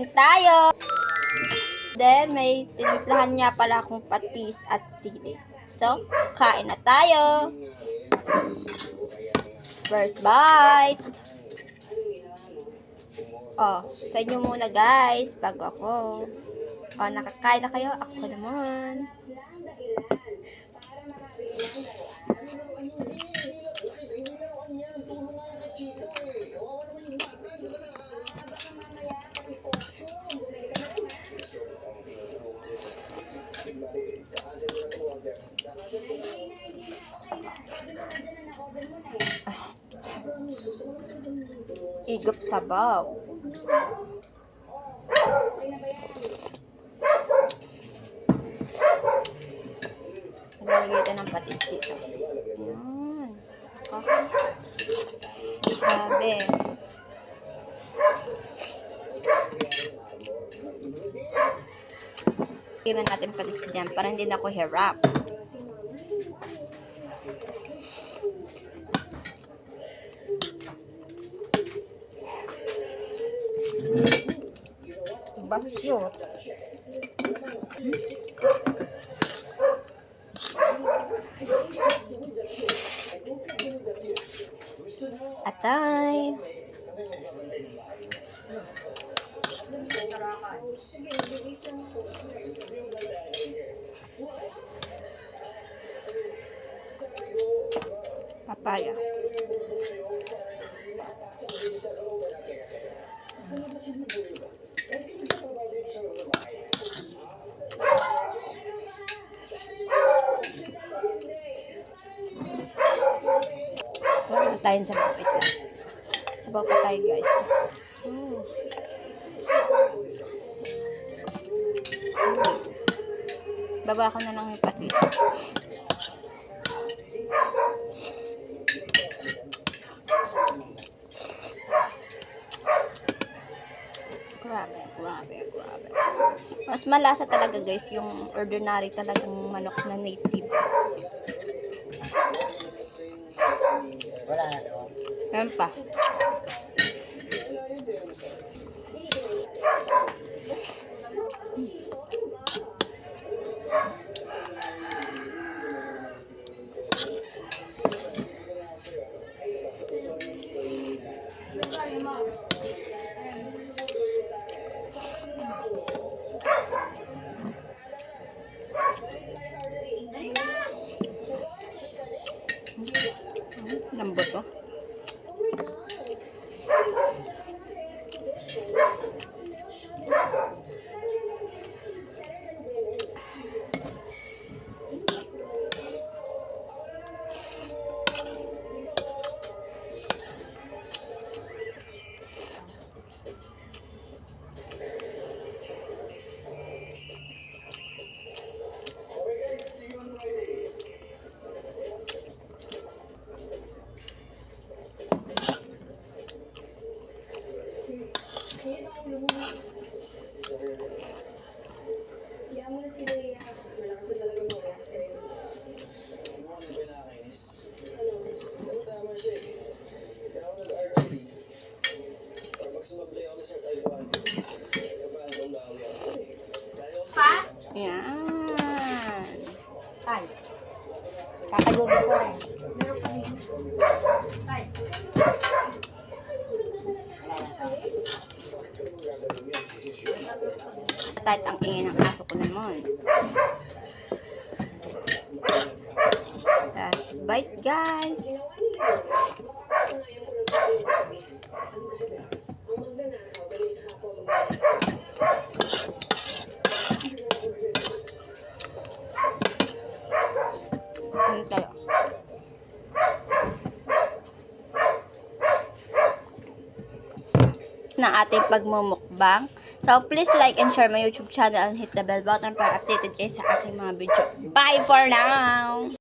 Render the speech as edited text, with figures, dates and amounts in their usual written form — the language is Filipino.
Kain tayo! Then, may tinimplahan niya pala akong patis at sili. So, kain na tayo! First bite! Oh, sa inyo muna guys, bago ako. Oh, nakakain na kayo? Ako naman. Igop sabaw. Nalagay ito ng patis dito. Ayan. Grabe. Tingnan natin patis dyan para hindi na ako hirap. Diba? Cute. Atay. Papaya. Wala tayong sabaw. Ito. Sabaw pa tayo guys. Baba ko na lang yung patis. Grabe. Mas malasa talaga guys yung ordinary talagang manok na native. Wala na daw. Meron pa. Lambot to. Yan. Tay. Kakalugi ko rin. Tay. Kahit ang ingay ng aso ko naman. Last bite guys. Ano tayo? Ng ating pagmumukbang. So, please like and share my YouTube channel and hit the bell button para updated kayo sa aking mga video. Bye for now!